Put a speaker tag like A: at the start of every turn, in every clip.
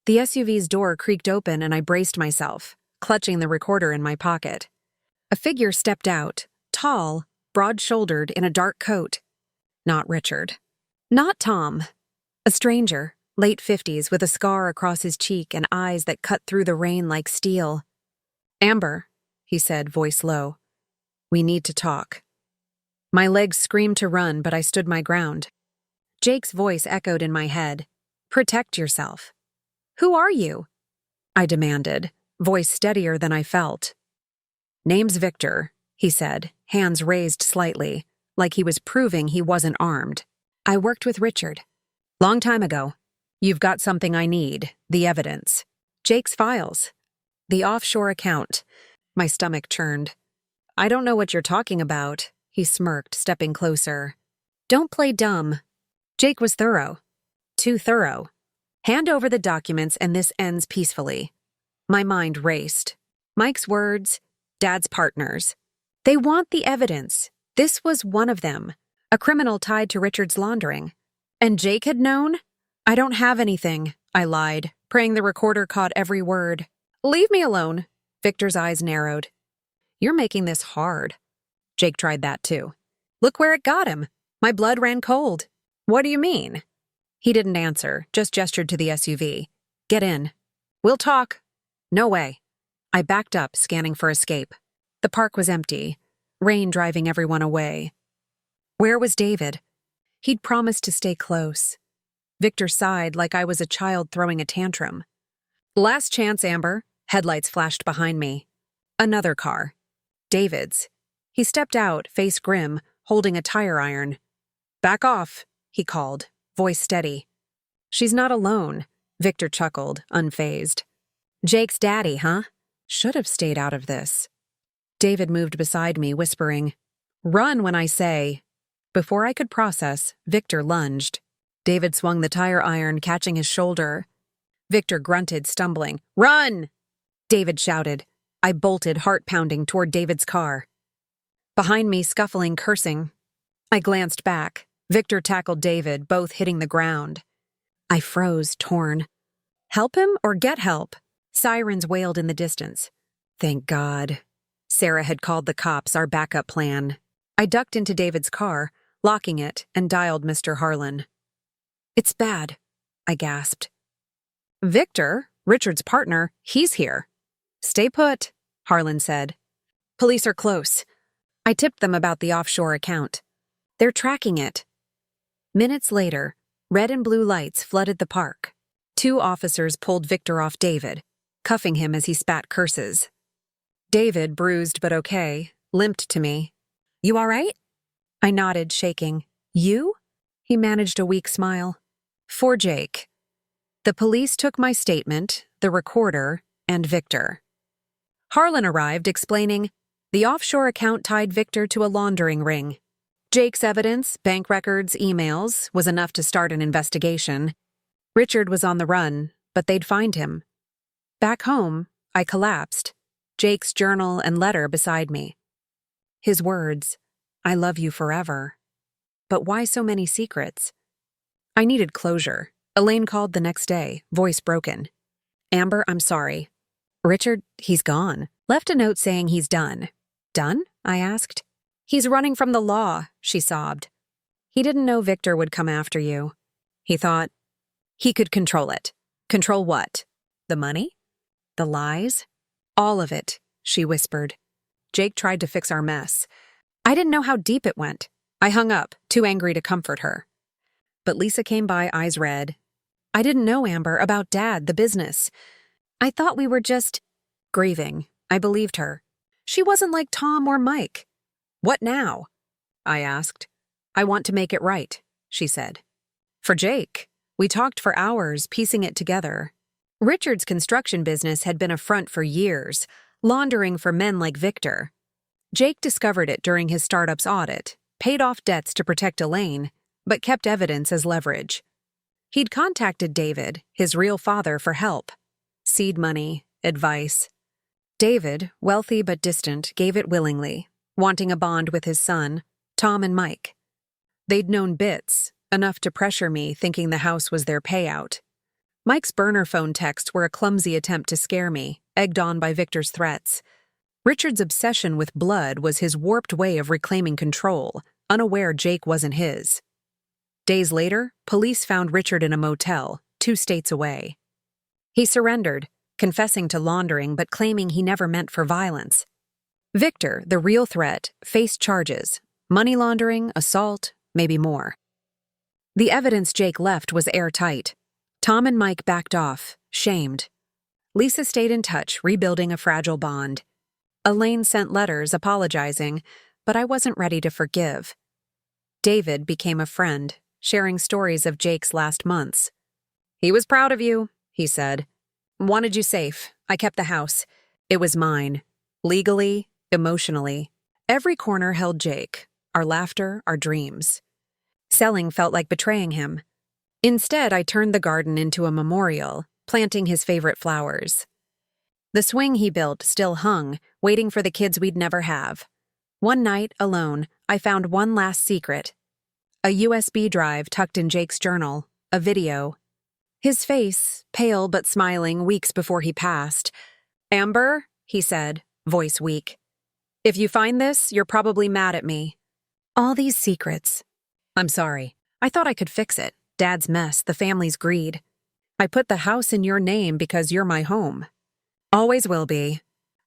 A: The SUV's door creaked open and I braced myself, clutching the recorder in my pocket. A figure stepped out, tall, broad-shouldered, in a dark coat. Not Richard. Not Tom. A stranger, late 50s, with a scar across his cheek and eyes that cut through the rain like steel. "Amber," he said, voice low. "We need to talk." My legs screamed to run, but I stood my ground. Jake's voice echoed in my head. "Protect yourself." "Who are you?" I demanded, voice steadier than I felt. "Name's Victor," he said, hands raised slightly, like he was proving he wasn't armed. "I worked with Richard. Long time ago. You've got something I need, the evidence. Jake's files. The offshore account." My stomach churned. "I don't know what you're talking about," he smirked, stepping closer. "Don't play dumb. Jake was thorough. Too thorough. Hand over the documents and this ends peacefully." My mind raced. Mike's words, Dad's partners. They want the evidence. This was one of them. A criminal tied to Richard's laundering. And Jake had known? "I don't have anything," I lied, praying the recorder caught every word. "Leave me alone." Victor's eyes narrowed. "You're making this hard." Jake tried that too. "Look where it got him. My blood ran cold." "What do you mean?" He didn't answer, just gestured to the SUV. "Get in." "We'll talk." "No way." I backed up, scanning for escape. The park was empty, rain driving everyone away. Where was David? He'd promised to stay close. Victor sighed like I was a child throwing a tantrum. "Last chance, Amber." Headlights flashed behind me. Another car. David's. He stepped out, face grim, holding a tire iron. "Back off," he called, voice steady. "She's not alone," Victor chuckled, unfazed. "Jake's daddy, huh? Should have stayed out of this." David moved beside me, whispering, "Run when I say." Before I could process, Victor lunged. David swung the tire iron, catching his shoulder. Victor grunted, stumbling. "Run!" David shouted. I bolted, heart pounding, toward David's car. Behind me, scuffling, cursing. I glanced back. Victor tackled David, both hitting the ground. I froze, torn. Help him or get help? Sirens wailed in the distance. Thank God. Sarah had called the cops, our backup plan. I ducked into David's car, locking it, and dialed Mr. Harlan. "It's bad," I gasped. "Victor, Richard's partner, he's here." "Stay put," Harlan said. "Police are close." I tipped them about the offshore account. "They're tracking it." Minutes later, red and blue lights flooded the park. 2 officers pulled Victor off David, cuffing him as he spat curses. David, bruised but okay, limped to me. "You all right?" I nodded, shaking. "You?" He managed a weak smile. "For Jake." The police took my statement, the recorder, and Victor. Harlan arrived, explaining, the offshore account tied Victor to a laundering ring. Jake's evidence, bank records, emails, was enough to start an investigation. Richard was on the run, but they'd find him. Back home, I collapsed, Jake's journal and letter beside me. His words, "I love you forever." But why so many secrets? I needed closure. Elaine called the next day, voice broken. "Amber, I'm sorry. Richard, he's gone. Left a note saying he's done." "Done?" I asked. "He's running from the law," she sobbed. "He didn't know Victor would come after you. He thought he could control it." "Control what? The money? The lies?" "All of it," she whispered. "Jake tried to fix our mess. I didn't know how deep it went." I hung up, too angry to comfort her. But Lisa came by, eyes red. "I didn't know, Amber, about Dad, the business. I thought we were just grieving." I believed her. She wasn't like Tom or Mike. "What now?" I asked. "I want to make it right," she said. "For Jake." We talked for hours, piecing it together. Richard's construction business had been a front for years, laundering for men like Victor. Jake discovered it during his startup's audit, paid off debts to protect Elaine, but kept evidence as leverage. He'd contacted David, his real father, for help. Seed money, advice. David, wealthy but distant, gave it willingly, wanting a bond with his son, Tom and Mike. They'd known bits, enough to pressure me, thinking the house was their payout. Mike's burner phone texts were a clumsy attempt to scare me, egged on by Victor's threats. Richard's obsession with blood was his warped way of reclaiming control, unaware Jake wasn't his. Days later, police found Richard in a motel, 2 states away. He surrendered, confessing to laundering but claiming he never meant for violence. Victor, the real threat, faced charges: money laundering, assault, maybe more. The evidence Jake left was airtight. Tom and Mike backed off, shamed. Lisa stayed in touch, rebuilding a fragile bond. Elaine sent letters apologizing, but I wasn't ready to forgive. David became a friend, sharing stories of Jake's last months. "He was proud of you," he said. "Wanted you safe. I kept the house. It was mine. Legally, emotionally. Every corner held Jake, our laughter, our dreams. Selling felt like betraying him. Instead, I turned the garden into a memorial, planting his favorite flowers. The swing he built still hung, waiting for the kids we'd never have. One night, alone, I found one last secret. A USB drive tucked in Jake's journal, a video. His face, pale but smiling weeks before he passed. "Amber," he said, voice weak. "If you find this, you're probably mad at me. All these secrets. I'm sorry. I thought I could fix it. Dad's mess, the family's greed. I put the house in your name because you're my home. Always will be.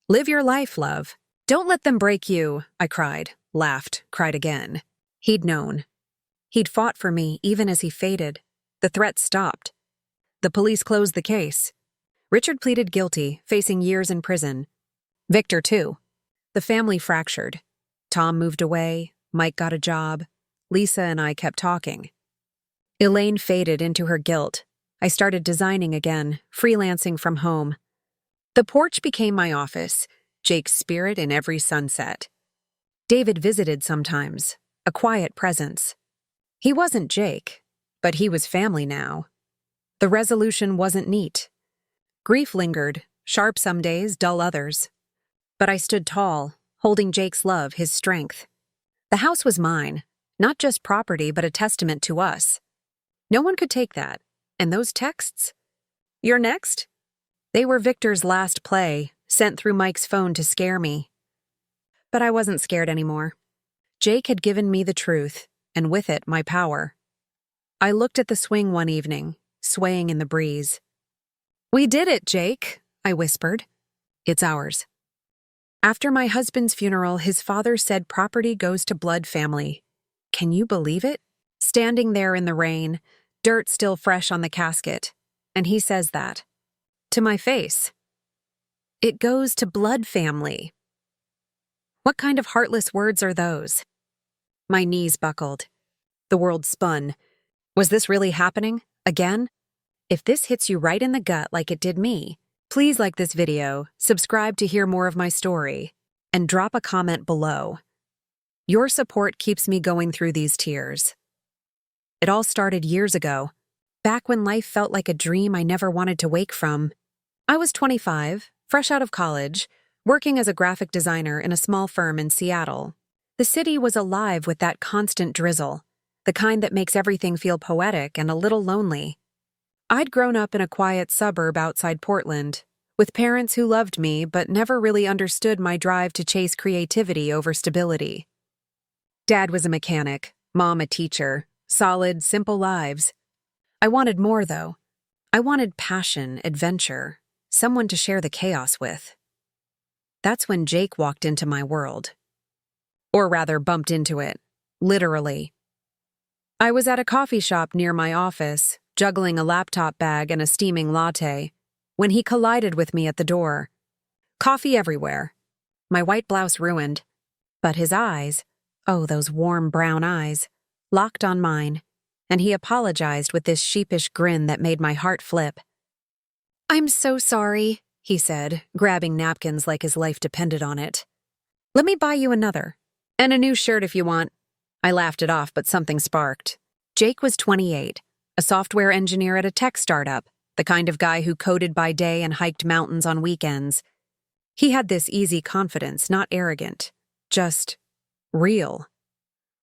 A: Live your life, love. Don't let them break you," I cried, laughed, cried again. He'd known. He'd fought for me even as he faded. The threats stopped. The police closed the case. Richard pleaded guilty, facing years in prison. Victor, too. The family fractured. Tom moved away, Mike got a job. Lisa and I kept talking. Elaine faded into her guilt. I started designing again, freelancing from home. The porch became my office, Jake's spirit in every sunset. David visited sometimes, a quiet presence. He wasn't Jake, but he was family now. The resolution wasn't neat. Grief lingered, sharp some days, dull others. But I stood tall, holding Jake's love, his strength. The house was mine, not just property but a testament to us. No one could take that. And those texts? "You're next?" They were Victor's last play, sent through Mike's phone to scare me. But I wasn't scared anymore. Jake had given me the truth, and with it, my power. I looked at the swing one evening, swaying in the breeze. "We did it, Jake," I whispered. "It's ours." After my husband's funeral, his father said property goes to blood family. Can you believe it? Standing there in the rain, dirt still fresh on the casket, and he says that. To my face. It goes to blood family. What kind of heartless words are those? My knees buckled. The world spun. Was this really happening? Again? If this hits you right in the gut like it did me, please like this video, subscribe to hear more of my story, and drop a comment below. Your support keeps me going through these tears. It all started years ago, back when life felt like a dream I never wanted to wake from. I was 25, fresh out of college, working as a graphic designer in a small firm in Seattle. The city was alive with that constant drizzle, the kind that makes everything feel poetic and a little lonely. I'd grown up in a quiet suburb outside Portland, with parents who loved me but never really understood my drive to chase creativity over stability. Dad was a mechanic, Mom a teacher, solid, simple lives. I wanted more, though. I wanted passion, adventure, someone to share the chaos with. That's when Jake walked into my world. Or rather, bumped into it, literally. I was at a coffee shop near my office, juggling a laptop bag and a steaming latte, when he collided with me at the door. Coffee everywhere. My white blouse ruined. But his eyes, oh, those warm brown eyes, locked on mine, and he apologized with this sheepish grin that made my heart flip. "I'm so sorry," he said, grabbing napkins like his life depended on it. "Let me buy you another. And a new shirt if you want." I laughed it off, but something sparked. Jake was 28, a software engineer at a tech startup, the kind of guy who coded by day and hiked mountains on weekends. He had this easy confidence, not arrogant, just real.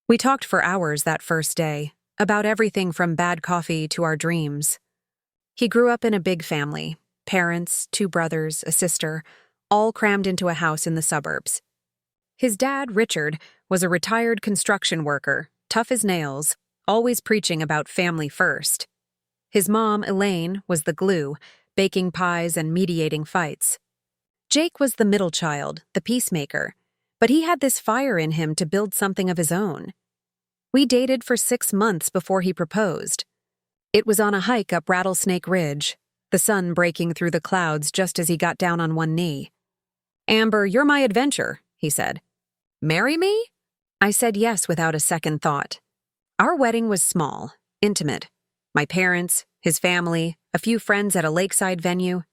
A: We talked for hours that first day, about everything from bad coffee to our dreams. He grew up in a big family, parents, 2 brothers, a sister, all crammed into a house in the suburbs. His dad, Richard, was a retired construction worker, tough as nails, always preaching about family first. His mom, Elaine, was the glue, baking pies and mediating fights. Jake was the middle child, the peacemaker, but he had this fire in him to build something of his own. We dated for 6 months before he proposed. It was on a hike up Rattlesnake Ridge, the sun breaking through the clouds just as he got down on one knee. "Amber, you're my adventure," he said. "Marry me?" I said yes without a second thought. Our wedding was small, intimate. My parents, his family, a few friends at a lakeside venue.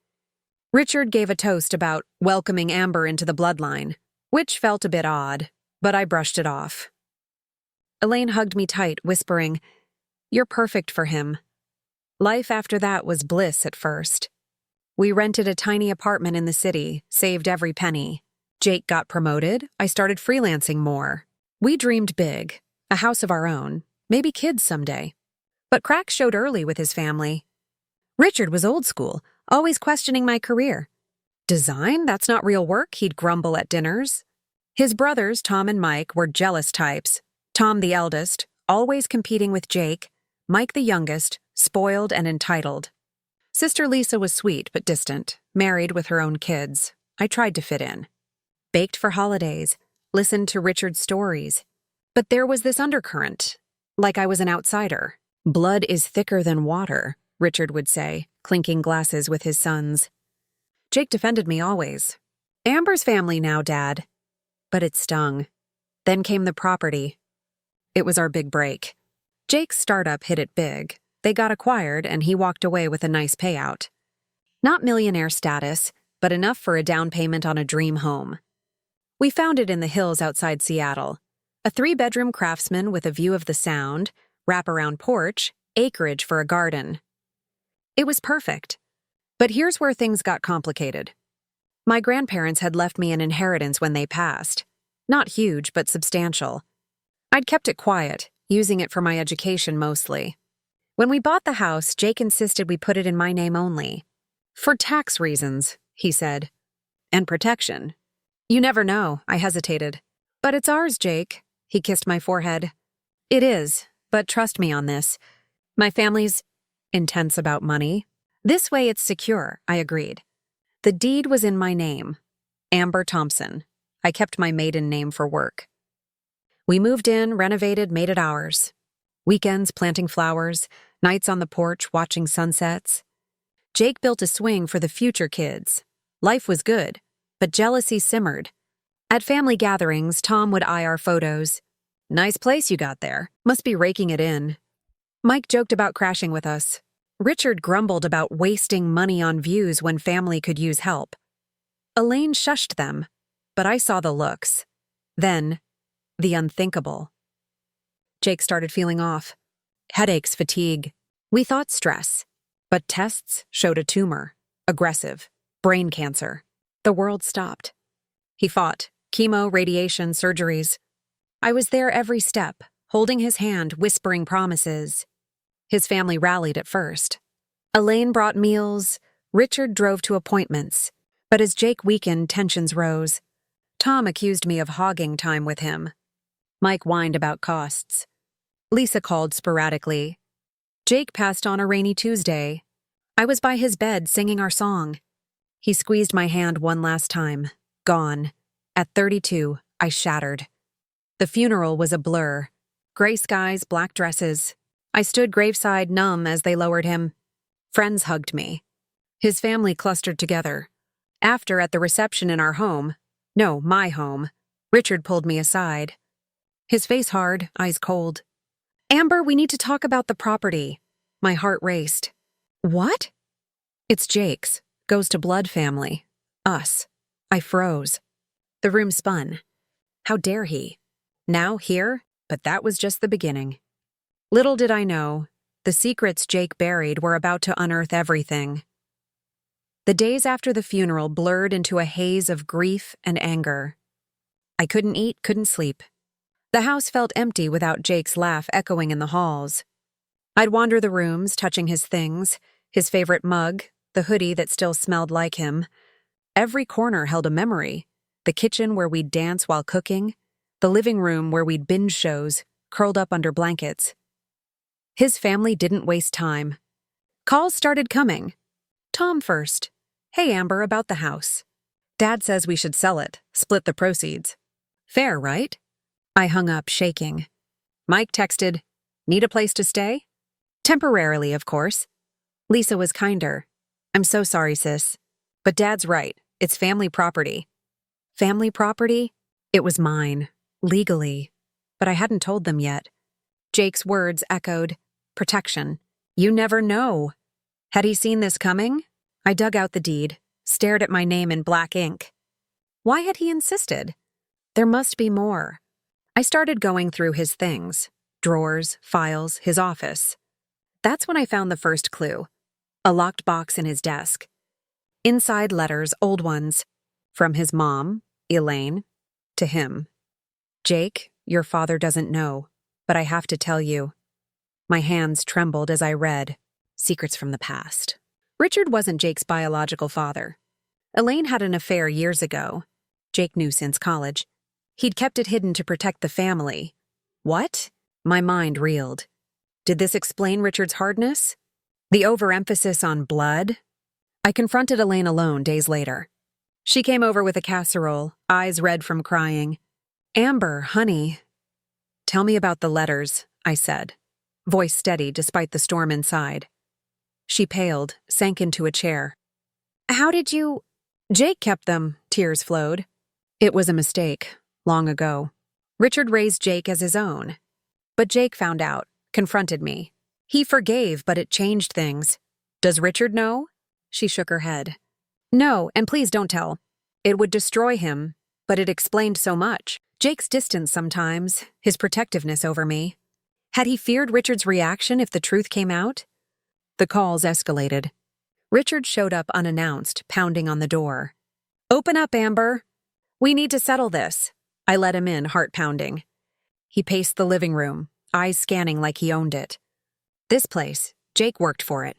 A: Richard gave a toast about welcoming Amber into the bloodline, which felt a bit odd, but I brushed it off. Elaine hugged me tight, whispering, "You're perfect for him." Life after that was bliss at first. We rented a tiny apartment in the city, saved every penny. Jake got promoted, I started freelancing more. We dreamed big, a house of our own, maybe kids someday. But cracks showed early with his family. Richard was old school, always questioning my career. "Design? That's not real work," he'd grumble at dinners. His brothers, Tom and Mike, were jealous types. Tom, the eldest, always competing with Jake. Mike, the youngest, spoiled and entitled. Sister Lisa was sweet but distant, married with her own kids. I tried to fit in. Baked for holidays, listened to Richard's stories. But there was this undercurrent, like I was an outsider. "Blood is thicker than water," Richard would say, clinking glasses with his sons. Jake defended me always. "Amber's family now, Dad." But it stung. Then came the property. It was our big break. Jake's startup hit it big. They got acquired, and he walked away with a nice payout. Not millionaire status, but enough for a down payment on a dream home. We found it in the hills outside Seattle. A 3-bedroom craftsman with a view of the Sound, wraparound porch, acreage for a garden. It was perfect. But here's where things got complicated. My grandparents had left me an inheritance when they passed. Not huge, but substantial. I'd kept it quiet, using it for my education mostly. When we bought the house, Jake insisted we put it in my name only. "For tax reasons," he said. "And protection." "You never know," I hesitated. "But it's ours, Jake." He kissed my forehead. "It is, but trust me on this. My family's intense about money. This way it's secure," I agreed. The deed was in my name. Amber Thompson. I kept my maiden name for work. We moved in, renovated, made it ours. Weekends planting flowers, nights on the porch watching sunsets. Jake built a swing for the future kids. Life was good, but jealousy simmered. At family gatherings, Tom would eye our photos. "Nice place you got there. Must be raking it in." Mike joked about crashing with us. Richard grumbled about wasting money on views when family could use help. Elaine shushed them, but I saw the looks. Then, the unthinkable. Jake started feeling off. Headaches, fatigue. We thought stress, but tests showed a tumor, aggressive, brain cancer. The world stopped. He fought, chemo, radiation, surgeries. I was there every step, holding his hand, whispering promises. His family rallied at first. Elaine brought meals, Richard drove to appointments, but as Jake weakened, tensions rose. Tom accused me of hogging time with him. Mike whined about costs. Lisa called sporadically. Jake passed on a rainy Tuesday. I was by his bed singing our song. He squeezed my hand one last time. Gone. At 32, I shattered. The funeral was a blur. Gray skies, black dresses. I stood graveside numb as they lowered him. Friends hugged me. His family clustered together. After, at the reception in our home, no, my home, Richard pulled me aside. His face hard, eyes cold. "Amber, we need to talk about the property." My heart raced. "What?" "It's Jake's. Goes to blood family. Us." I froze. The room spun. How dare he? Now here, but that was just the beginning. Little did I know, the secrets Jake buried were about to unearth everything. The days after the funeral blurred into a haze of grief and anger. I couldn't eat, couldn't sleep. The house felt empty without Jake's laugh echoing in the halls. I'd wander the rooms, touching his things, His favorite mug, the hoodie that still smelled like him. Every corner held a memory. The kitchen where we'd dance while cooking, the living room where we'd binge shows, curled up under blankets. His family didn't waste time. Calls started coming. Tom first. "Hey, Amber, about the house. Dad says we should sell it, split the proceeds. Fair, right?" I hung up, shaking. Mike texted, "Need a place to stay?" "Temporarily, of course." Lisa was kinder. "I'm so sorry, sis. But Dad's right. It's family property." Family property? It was mine. Legally. But I hadn't told them yet. Jake's words echoed, "Protection. You never know." Had he seen this coming? I dug out the deed, stared at my name in black ink. Why had he insisted? There must be more. I started going through his things. Drawers, files, his office. That's when I found the first clue. A locked box in his desk. Inside letters, old ones. From his mom, Elaine, to him. "Jake, your father doesn't know, but I have to tell you." My hands trembled as I read. Secrets from the past. Richard wasn't Jake's biological father. Elaine had an affair years ago. Jake knew since college. He'd kept it hidden to protect the family. What? My mind reeled. Did this explain Richard's hardness? The overemphasis on blood? I confronted Elaine alone days later. She came over with a casserole, eyes red from crying. "Amber, honey." "Tell me about the letters," I said, voice steady despite the storm inside. She paled, sank into a chair. "How did you—" "Jake kept them," tears flowed. "It was a mistake, long ago. Richard raised Jake as his own. But Jake found out, confronted me. He forgave, but it changed things. Does Richard know?" She shook her head. "No, and please don't tell. It would destroy him, but it explained so much. Jake's distance sometimes, his protectiveness over me. Had he feared Richard's reaction if the truth came out?" The calls escalated. Richard showed up unannounced, pounding on the door. "Open up, Amber. We need to settle this." I let him in, heart pounding. He paced the living room, eyes scanning like he owned it. "This place, Jake worked for it.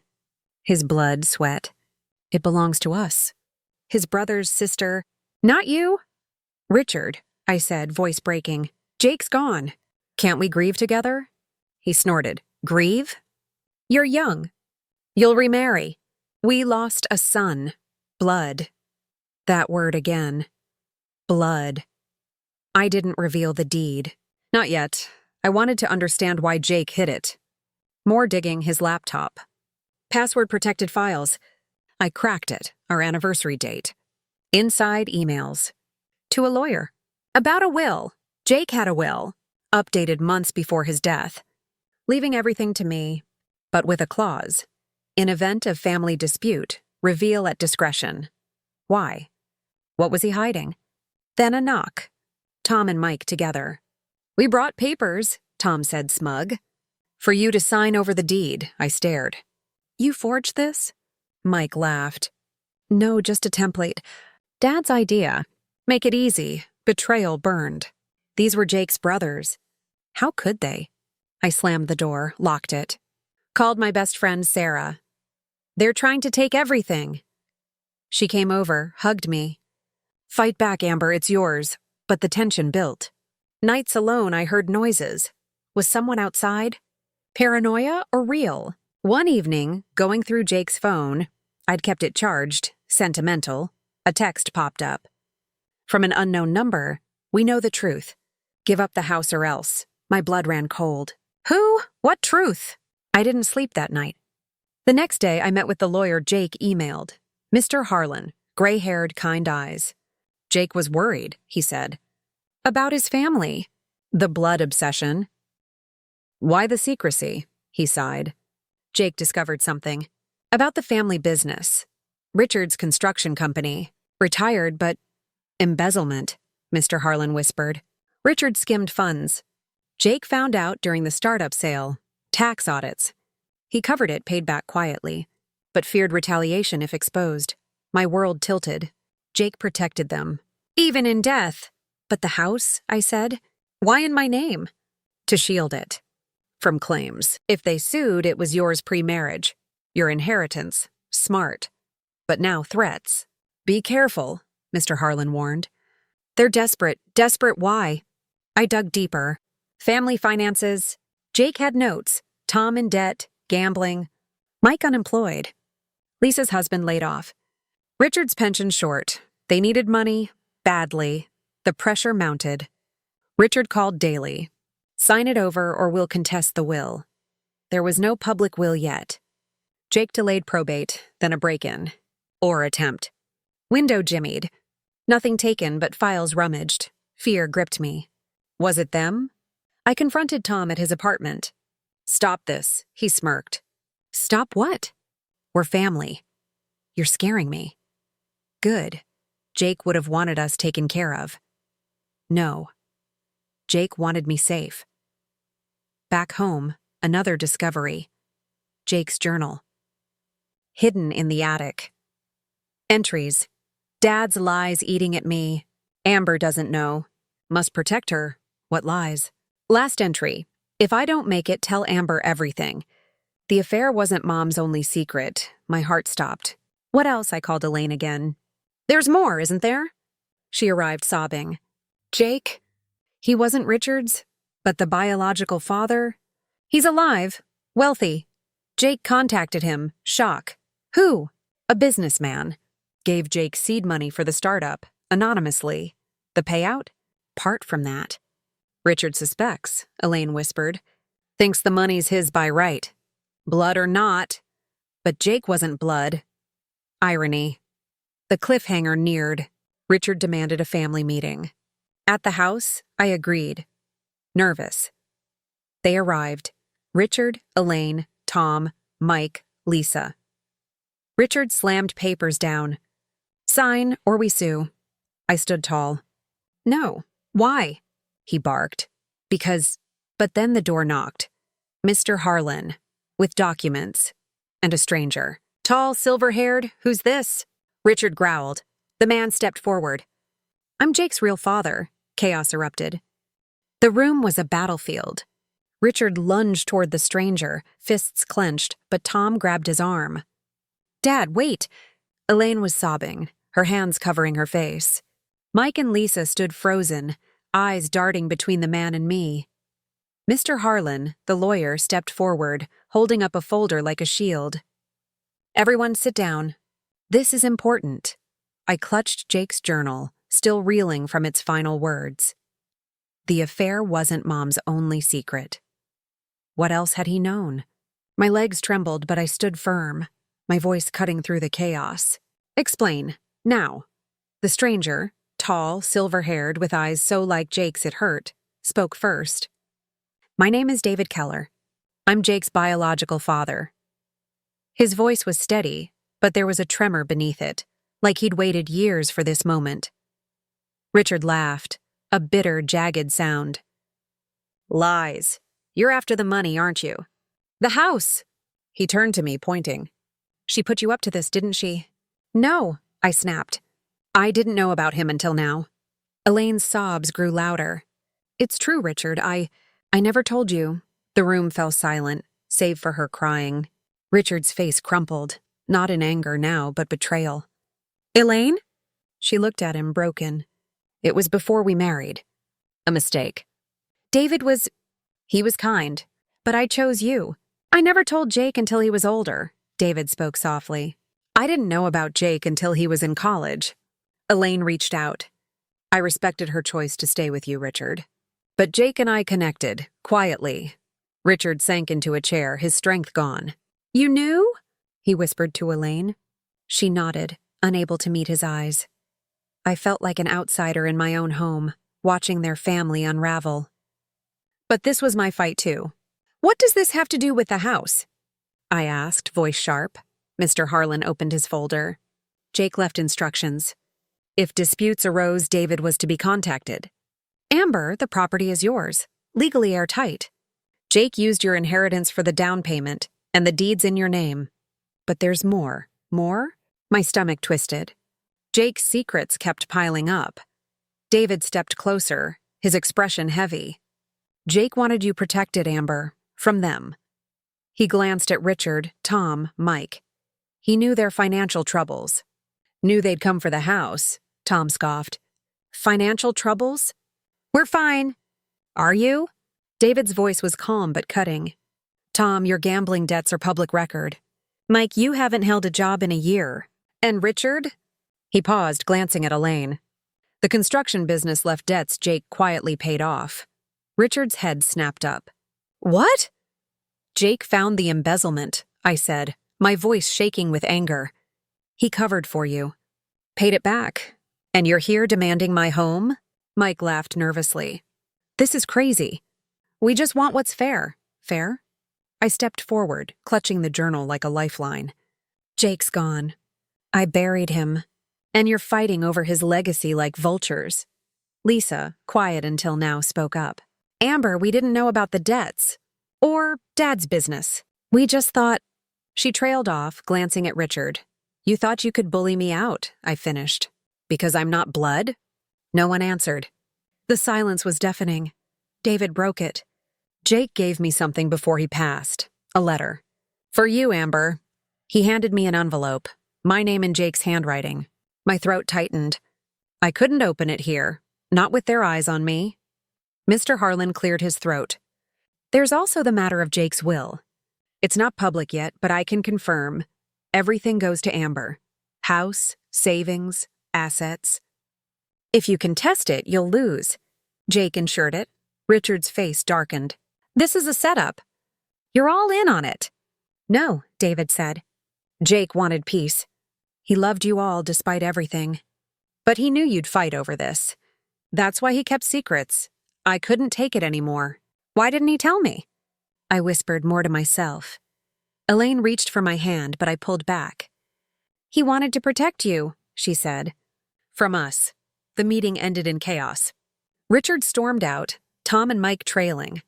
A: His blood, sweat. It belongs to us. His brother's sister—" "Not you." "Richard," I said, voice breaking. "Jake's gone. Can't we grieve together?" He snorted. "Grieve? You're young. You'll remarry. We lost a son. Blood." That word again. Blood. I didn't reveal the deed. Not yet. I wanted to understand why Jake hid it. More digging his laptop. Password-protected files. I cracked it, our anniversary date. Inside emails. To a lawyer. About a will. Jake had a will. Updated months before his death. Leaving everything to me, but with a clause. In event of family dispute, reveal at discretion. Why? What was he hiding? Then a knock. Tom and Mike together. "We brought papers," Tom said, smug. "For you to sign over the deed," I stared. "You forged this?" Mike laughed. "No, just a template. Dad's idea. Make it easy. Betrayal burned. These were Jake's brothers. How could they?" I slammed the door, locked it. Called my best friend, Sarah. "They're trying to take everything." She came over, hugged me. "Fight back, Amber, it's yours." But the tension built. Nights alone, I heard noises. Was someone outside? Paranoia or real? One evening, going through Jake's phone, I'd kept it charged, sentimental, a text popped up. From an unknown number, "We know the truth. Give up the house or else." My blood ran cold. Who? What truth? I didn't sleep that night. The next day, I met with the lawyer Jake emailed. Mr. Harlan, gray-haired, kind eyes. Jake was worried, he said. About his family. The blood obsession. Why the secrecy? He sighed. Jake discovered something. About the family business. Richard's construction company. Retired, but embezzlement, Mr. Harlan whispered. Richard skimmed funds. Jake found out during the startup sale. Tax audits. He covered it, paid back quietly, but feared retaliation if exposed. My world tilted. Jake protected them. Even in death. But the house, I said. Why in my name? To shield it. From claims. If they sued, it was yours pre-marriage. Your inheritance. Smart. But now threats. Be careful, Mr. Harlan warned. They're desperate. Desperate why? I dug deeper. Family finances. Jake had notes. Tom in debt. Gambling. Mike unemployed. Lisa's husband laid off. Richard's pension short. They needed money. Badly. The pressure mounted. Richard called daily. Sign it over or we'll contest the will. There was no public will yet. Jake delayed probate, then a break-in. Or attempt. Window jimmied. Nothing taken but files rummaged. Fear gripped me. Was it them? I confronted Tom at his apartment. Stop this, he smirked. Stop what? We're family. You're scaring me. Good. Jake would have wanted us taken care of. No. Jake wanted me safe. Back home, another discovery. Jake's journal. Hidden in the attic. Entries. Dad's lies eating at me. Amber doesn't know. Must protect her. What lies? Last entry. If I don't make it, tell Amber everything. The affair wasn't Mom's only secret. My heart stopped. What else? I called Elaine again. There's more, isn't there? She arrived sobbing. Jake? He wasn't Richard's, but the biological father? He's alive. Wealthy. Jake contacted him. Shock. Who? A businessman. Gave Jake seed money for the startup, anonymously. The payout? Part from that. Richard suspects, Elaine whispered. Thinks the money's his by right. Blood or not. But Jake wasn't blood. Irony. The cliffhanger neared. Richard demanded a family meeting. At the house, I agreed. Nervous. They arrived. Richard, Elaine, Tom, Mike, Lisa. Richard slammed papers down. Sign or we sue. I stood tall. No. Why? He barked. Because. But then the door knocked. Mr. Harlan. With documents. And a stranger. Tall, silver-haired. Who's this? Richard growled. The man stepped forward. I'm Jake's real father. Chaos erupted. The room was a battlefield. Richard lunged toward the stranger, fists clenched, but Tom grabbed his arm. Dad, wait! Elaine was sobbing, her hands covering her face. Mike and Lisa stood frozen, eyes darting between the man and me. Mr. Harlan, the lawyer, stepped forward, holding up a folder like a shield. Everyone sit down. This is important. I clutched Jake's journal, still reeling from its final words. The affair wasn't Mom's only secret. What else had he known? My legs trembled, but I stood firm, my voice cutting through the chaos. Explain, now. The stranger, tall, silver-haired, with eyes so like Jake's it hurt, spoke first. My name is David Keller. I'm Jake's biological father. His voice was steady, but there was a tremor beneath it, like he'd waited years for this moment. Richard laughed, a bitter, jagged sound. Lies. You're after the money, aren't you? The house! He turned to me, pointing. She put you up to this, didn't she? No, I snapped. I didn't know about him until now. Elaine's sobs grew louder. It's true, Richard. I never told you. The room fell silent, save for her crying. Richard's face crumpled, not in anger now, but betrayal. Elaine? She looked at him, broken. It was before we married. A mistake. He was kind, but I chose you. I never told Jake until he was older, David spoke softly. I didn't know about Jake until he was in college. Elaine reached out. I respected her choice to stay with you, Richard. But Jake and I connected, quietly. Richard sank into a chair, his strength gone. You knew? He whispered to Elaine. She nodded, unable to meet his eyes. I felt like an outsider in my own home, watching their family unravel. But this was my fight too. What does this have to do with the house? I asked, voice sharp. Mr. Harlan opened his folder. Jake left instructions. If disputes arose, David was to be contacted. Amber, the property is yours, legally airtight. Jake used your inheritance for the down payment, and the deed's in your name. But there's more. More? My stomach twisted. Jake's secrets kept piling up. David stepped closer, his expression heavy. Jake wanted you protected, Amber, from them. He glanced at Richard, Tom, Mike. He knew their financial troubles. Knew they'd come for the house, Tom scoffed. Financial troubles? We're fine. Are you? David's voice was calm but cutting. Tom, your gambling debts are public record. Mike, you haven't held a job in a year. And Richard? He paused, glancing at Elaine. The construction business left debts Jake quietly paid off. Richard's head snapped up. What? Jake found the embezzlement, I said, my voice shaking with anger. He covered for you. Paid it back. And you're here demanding my home? Mike laughed nervously. This is crazy. We just want what's fair. Fair? I stepped forward, clutching the journal like a lifeline. Jake's gone. I buried him. And you're fighting over his legacy like vultures. Lisa, quiet until now, spoke up. Amber, we didn't know about the debts. Or Dad's business. We just thought... She trailed off, glancing at Richard. You thought you could bully me out, I finished. Because I'm not blood? No one answered. The silence was deafening. David broke it. Jake gave me something before he passed. A letter. For you, Amber. He handed me an envelope. My name in Jake's handwriting. My throat tightened. I couldn't open it here. Not with their eyes on me. Mr. Harlan cleared his throat. There's also the matter of Jake's will. It's not public yet, but I can confirm. Everything goes to Amber. House, savings, assets. If you contest it, you'll lose. Jake ensured it. Richard's face darkened. This is a setup. You're all in on it. No, David said. Jake wanted peace. He loved you all despite everything. But he knew you'd fight over this. That's why he kept secrets. I couldn't take it anymore. Why didn't he tell me? I whispered more to myself. Elaine reached for my hand, but I pulled back. He wanted to protect you, she said. From us. The meeting ended in chaos. Richard stormed out, Tom and Mike trailing.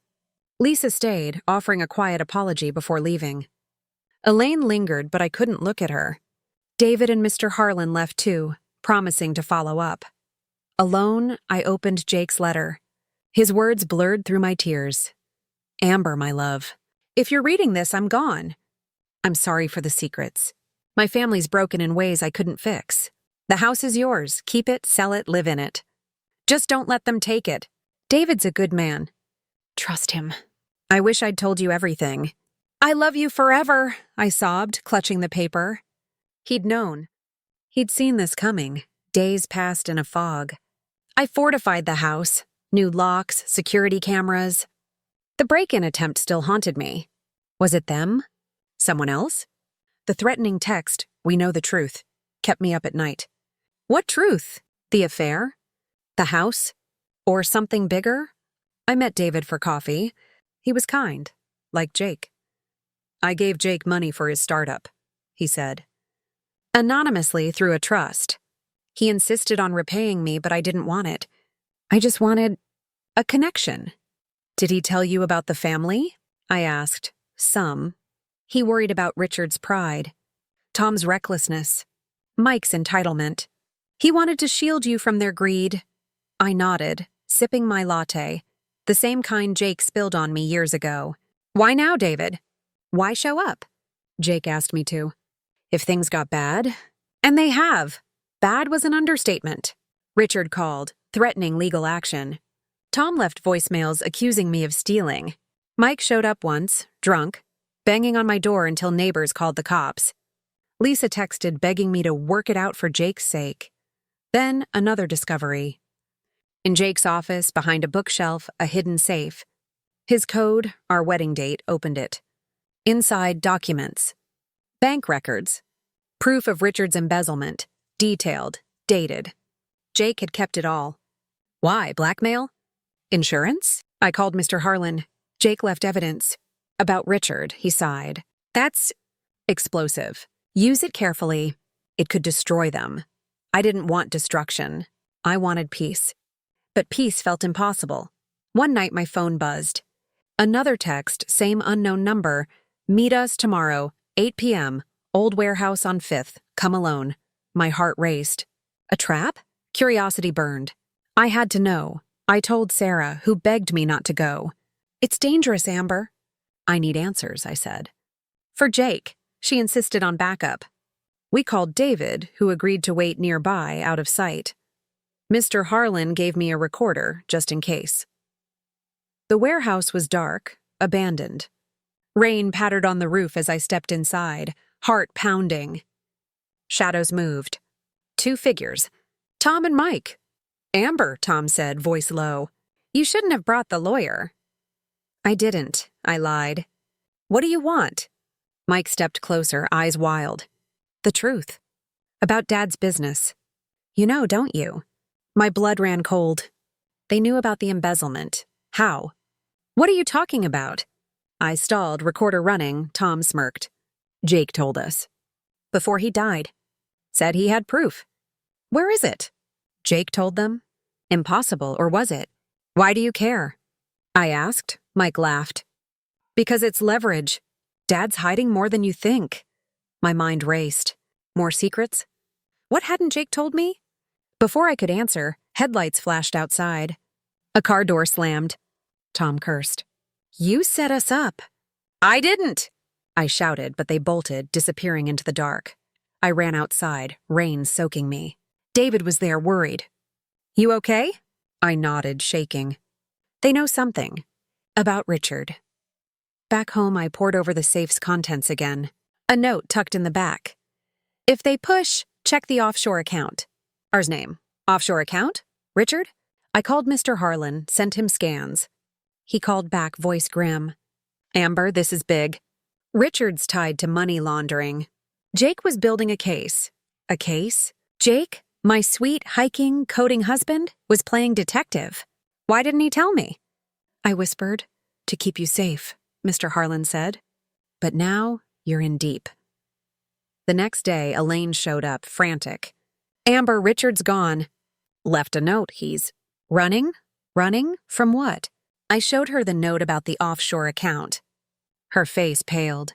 A: Lisa stayed, offering a quiet apology before leaving. Elaine lingered, but I couldn't look at her. David and Mr. Harlan left too, promising to follow up. Alone, I opened Jake's letter. His words blurred through my tears. Amber, my love, if you're reading this, I'm gone. I'm sorry for the secrets. My family's broken in ways I couldn't fix. The house is yours. Keep it, sell it, live in it. Just don't let them take it. David's a good man. Trust him. I wish I'd told you everything. I love you forever, I sobbed, clutching the paper. He'd known. He'd seen this coming. Days passed in a fog. I fortified the house. New locks, security cameras. The break-in attempt still haunted me. Was it them? Someone else? The threatening text, "We know the truth," kept me up at night. What truth? The affair? The house? Or something bigger? I met David for coffee. He was kind, like Jake. I gave Jake money for his startup, he said. Anonymously through a trust. He insisted on repaying me, but I didn't want it. I just wanted a connection. Did he tell you about the family? I asked. Some. He worried about Richard's pride, Tom's recklessness, Mike's entitlement. He wanted to shield you from their greed. I nodded, sipping my latte, the same kind Jake spilled on me years ago. Why now, David? Why show up? Jake asked me to. If things got bad, and they have. Bad was an understatement. Richard called, threatening legal action. Tom left voicemails accusing me of stealing. Mike showed up once, drunk, banging on my door until neighbors called the cops. Lisa texted begging me to work it out for Jake's sake. Then another discovery. In Jake's office, behind a bookshelf, a hidden safe. His code, our wedding date, opened it. Inside, documents. Bank records. Proof of Richard's embezzlement. Detailed. Dated. Jake had kept it all. Why, blackmail? Insurance? I called Mr. Harlan. Jake left evidence. About Richard, he sighed. That's explosive. Use it carefully. It could destroy them. I didn't want destruction. I wanted peace. But peace felt impossible. One night my phone buzzed. Another text, same unknown number. Meet us tomorrow, 8 p.m., old warehouse on 5th. Come alone. My heart raced. A trap? Curiosity burned. I had to know. I told Sarah, who begged me not to go. It's dangerous, Amber. I need answers, I said. For Jake. She insisted on backup. We called David, who agreed to wait nearby, out of sight. Mr. Harlan gave me a recorder, just in case. The warehouse was dark, abandoned. Rain pattered on the roof as I stepped inside, heart pounding. Shadows moved. 2 figures. Tom and Mike. Amber, Tom said, voice low. You shouldn't have brought the lawyer. I didn't, I lied. What do you want? Mike stepped closer, eyes wild. The truth. About Dad's business. You know, don't you? My blood ran cold. They knew about the embezzlement. How? What are you talking about? I stalled, recorder running. Tom smirked. Jake told us. Before he died. Said he had proof. Where is it? Jake told them. Impossible, or was it? Why do you care? I asked. Mike laughed. Because it's leverage. Dad's hiding more than you think. My mind raced. More secrets? What hadn't Jake told me? Before I could answer, headlights flashed outside. A car door slammed. Tom cursed. You set us up. I didn't, I shouted, but they bolted, disappearing into the dark. I ran outside, rain soaking me. David was there, worried. You okay? I nodded, shaking. They know something. About Richard. Back home, I pored over the safe's contents again. A note tucked in the back. If they push, check the offshore account. Ours name. Offshore account? Richard? I called Mr. Harlan, sent him scans. He called back, voice grim. Amber, this is big. Richard's tied to money laundering. Jake was building a case. A case? Jake, my sweet, hiking, coding husband, was playing detective. Why didn't he tell me? I whispered. To keep you safe, Mr. Harlan said. But now, you're in deep. The next day, Elaine showed up, frantic. Amber, Richard's gone. Left a note, he's running? Running? From what? I showed her the note about the offshore account. Her face paled.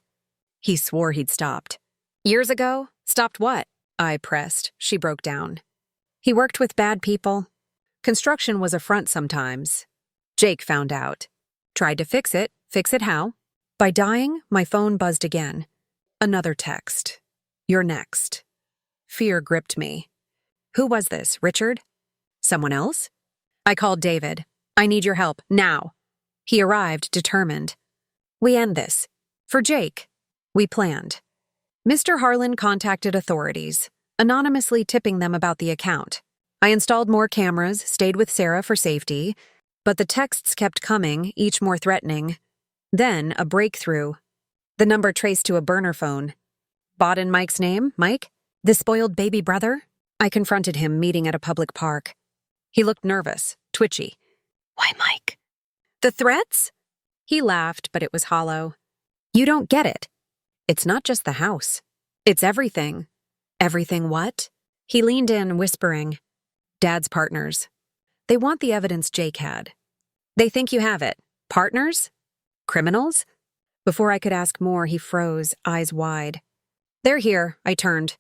A: He swore he'd stopped. Years ago? Stopped what? I pressed. She broke down. He worked with bad people. Construction was a front sometimes. Jake found out. Tried to fix it. Fix it how? By dying, my phone buzzed again. Another text. You're next. Fear gripped me. Who was this, Richard? Someone else? I called David. I need your help, now. He arrived, determined. We end this. For Jake. We planned. Mr. Harlan contacted authorities, anonymously tipping them about the account. I installed more cameras, stayed with Sarah for safety, but the texts kept coming, each more threatening. Then, a breakthrough. The number traced to a burner phone. Bought in Mike's name, Mike? The spoiled baby brother? I confronted him, meeting at a public park. He looked nervous, twitchy. Why, Mike? The threats? He laughed, but it was hollow. You don't get it. It's not just the house. It's everything. Everything what? He leaned in, whispering. Dad's partners. They want the evidence Jake had. They think you have it. Partners? Criminals? Before I could ask more, he froze, eyes wide. They're here, I turned.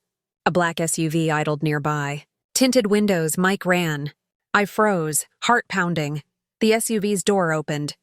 A: A black SUV idled nearby. Tinted windows, Mike ran. I froze, heart pounding. The SUV's door opened.